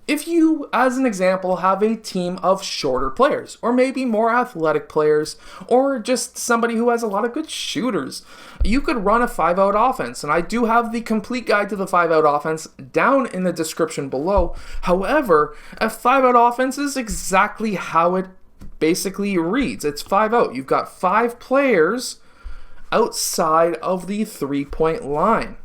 If you, as an example, have a team of shorter players, or maybe more athletic players, or just somebody who has a lot of good shooters, you could run a 5-out offense. And I do have the complete guide to the 5-out offense down in the description below. However, a 5-out offense is exactly how it basically reads. It's 5-out. You've got 5 players outside of the 3-point line.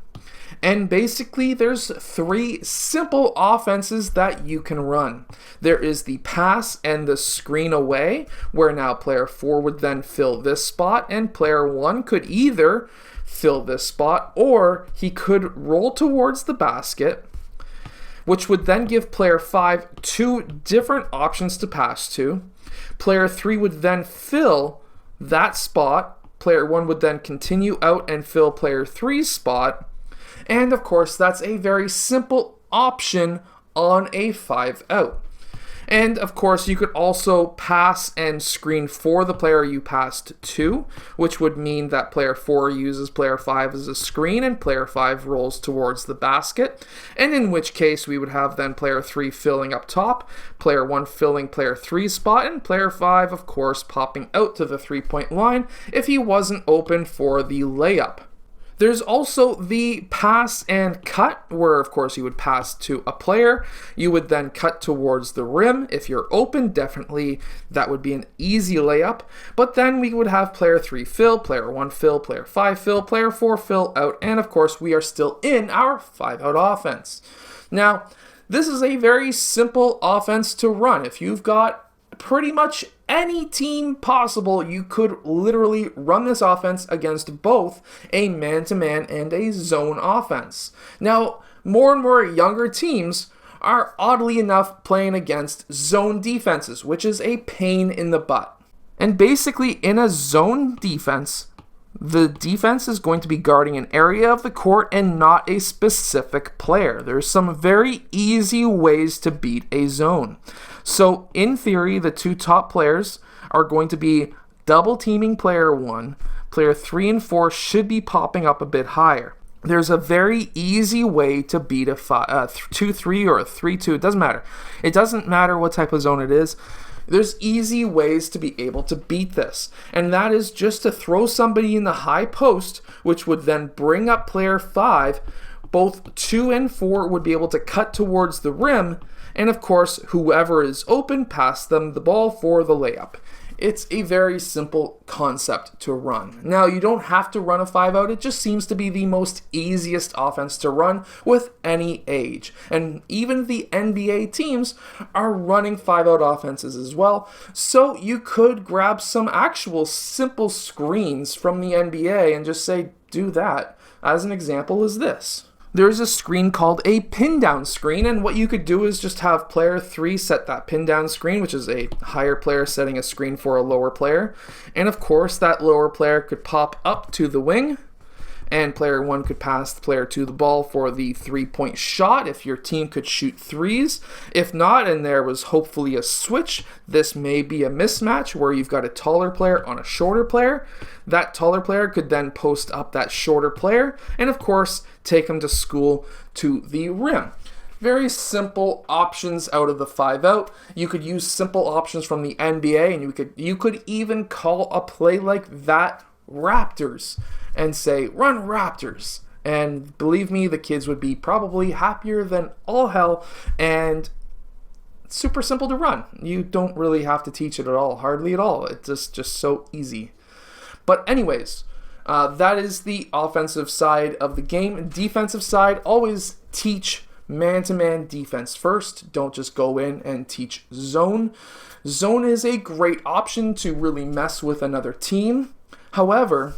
And basically, there's 3 simple offenses that you can run. There is the pass and the screen away, where now player 4 would then fill this spot, and player 1 could either fill this spot, or he could roll towards the basket, which would then give player 5 2 different options to pass to. Player 3 would then fill that spot. Player 1 would then continue out and fill player 3's spot. And of course, that's a very simple option on a 5-out. And of course, you could also pass and screen for the player you passed to, which would mean that player 4 uses player 5 as a screen and player 5 rolls towards the basket. And in which case, we would have then player 3 filling up top, player 1 filling player 3's spot, and player 5, of course, popping out to the 3-point line if he wasn't open for the layup. There's also the pass and cut, where of course you would pass to a player. You would then cut towards the rim. If you're open, definitely that would be an easy layup. But then we would have player 3 fill, player 1 fill, player 5 fill, player 4 fill out, and of course we are still in our 5-out offense. Now, this is a very simple offense to run. If you've got pretty much any team possible, you could literally run this offense against both a man-to-man and a zone offense. Now, more and more younger teams are oddly enough playing against zone defenses, which is a pain in the butt. And basically, in a zone defense, the defense is going to be guarding an area of the court and not a specific player. There's some very easy ways to beat a zone. So, in theory, the 2 top players are going to be double teaming player 1. Player 3 and 4 should be popping up a bit higher. There's a very easy way to beat a 2-3 or a 3-2. It doesn't matter. It doesn't matter what type of zone it is. There's easy ways to be able to beat this, and that is just to throw somebody in the high post, which would then bring up player 5. Both 2 and 4 would be able to cut towards the rim, and of course, whoever is open, pass them the ball for the layup. It's a very simple concept to run. Now, you don't have to run a 5-out. It just seems to be the most easiest offense to run with any age. And even the NBA teams are running 5-out offenses as well. So you could grab some actual simple screens from the NBA and just say, do that. As an example is this. There's a screen called a pin down screen, and what you could do is just have player 3 set that pin down screen, which is a higher player setting a screen for a lower player. And of course, that lower player could pop up to the wing, and player 1 could pass player 2 the ball for the 3-point shot if your team could shoot threes. If not, and there was hopefully a switch, this may be a mismatch where you've got a taller player on a shorter player. That taller player could then post up that shorter player, and of course, take him to school to the rim. Very simple options out of the 5-out. You could use simple options from the NBA, and you could even call a play like that Raptors and say, run Raptors. And believe me, the kids would be probably happier than all hell, and super simple to run. You don't really have to teach it at all, hardly at all. It's just so easy. But anyways, that is the offensive side of the game. Defensive side, always teach man-to-man defense first. Don't just go in and teach zone. Zone is a great option to really mess with another team. However,